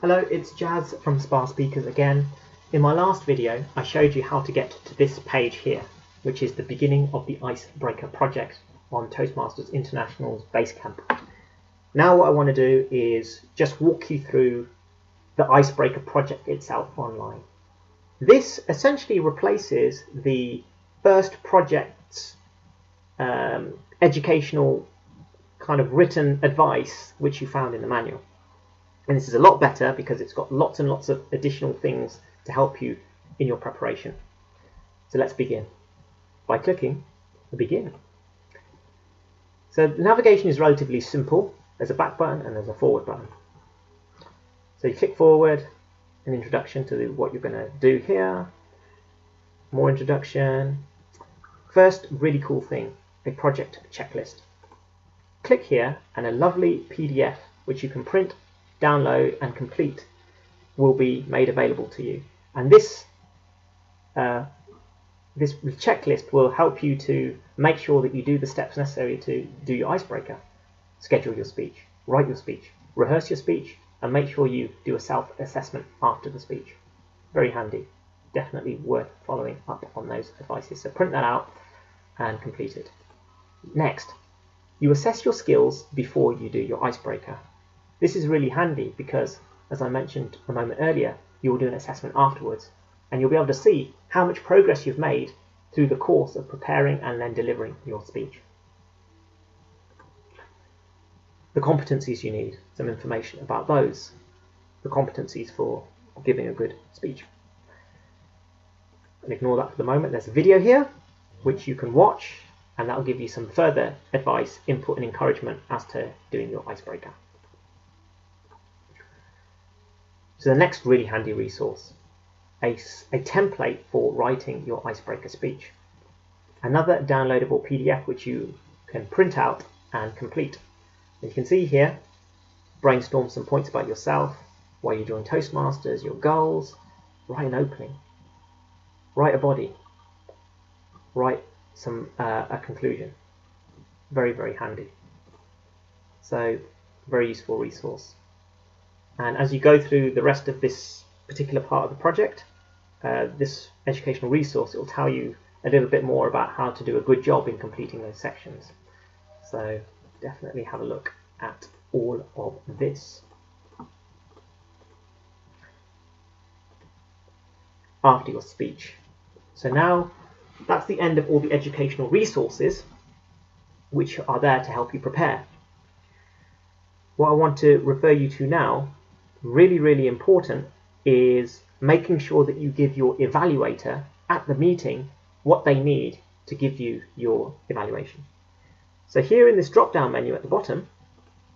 Hello, it's Jazz from Spa Speakers again. In my last video, I showed you how to get to this page here, which is the beginning of the Icebreaker project on Toastmasters International's Basecamp. Now what I want to do is just walk you through the Icebreaker project itself online. This essentially replaces the first project's educational kind of written advice which you found in the manual. And this is a lot better because it's got lots and lots of additional things to help you in your preparation. So let's begin by clicking the begin. So the navigation is relatively simple. There's a back button and there's a forward button. So you click forward, an introduction to what you're going to do here, more introduction. First really cool thing, a project checklist. Click here and a lovely PDF which you can print, download and complete will be made available to you, and this checklist will help you to make sure that you do the steps necessary to do your icebreaker. Schedule your speech, write your speech, rehearse your speech, and make sure you do a self-assessment after the speech. Very handy, definitely worth following up on those advices. So print that out and complete it. Next, you assess your skills before you do your icebreaker. This is really handy because, as I mentioned a moment earlier, you will do an assessment afterwards and you'll be able to see how much progress you've made through the course of preparing and then delivering your speech. The competencies you need, some information about those, the competencies for giving a good speech. And ignore that for the moment. There's a video here which you can watch and that will give you some further advice, input and encouragement as to doing your icebreaker. So the next really handy resource, a template for writing your icebreaker speech. Another downloadable PDF which you can print out and complete. And you can see here, brainstorm some points about yourself, why you joined Toastmasters, your goals, write an opening, write a body, write some a conclusion. Very, very handy. So very useful resource. And as you go through the rest of this particular part of the project, this educational resource, it will tell you a little bit more about how to do a good job in completing those sections. So definitely have a look at all of this. After your speech. So now that's the end of all the educational resources which are there to help you prepare. What I want to refer you to now, really important, is making sure that you give your evaluator at the meeting what they need to give you your evaluation. So here in this drop down menu at the bottom,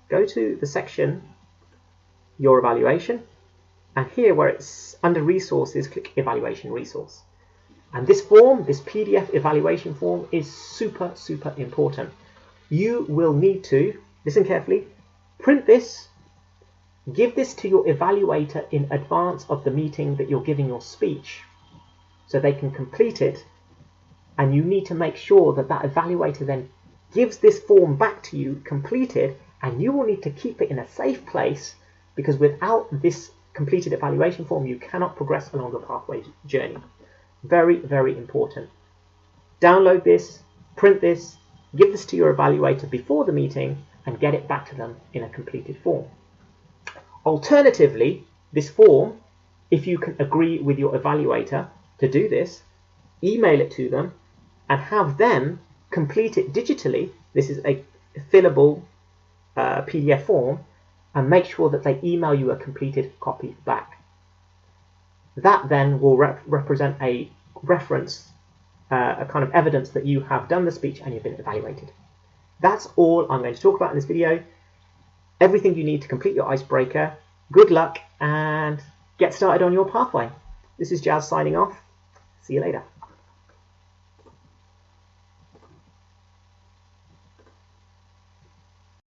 go to the section your evaluation, and here where it's under resources, click evaluation resource. And this form, this PDF evaluation form, is super important. You will need to, listen carefully, print this, give this to your evaluator in advance of the meeting that you're giving your speech so they can complete it, and you need to make sure that that evaluator then gives this form back to you completed, and you will need to keep it in a safe place because without this completed evaluation form you cannot progress along the Pathways journey. Very important. Download this, print this, give this to your evaluator before the meeting and get it back to them in a completed form. Alternatively, this form, if you can agree with your evaluator to do this, email it to them and have them complete it digitally. This is a fillable PDF form, and make sure that they email you a completed copy back. That then will represent a reference, a kind of evidence that you have done the speech and you've been evaluated. That's all I'm going to talk about in this video. Everything you need to complete your icebreaker. Good luck and get started on your pathway. This is Jazz signing off. See you later.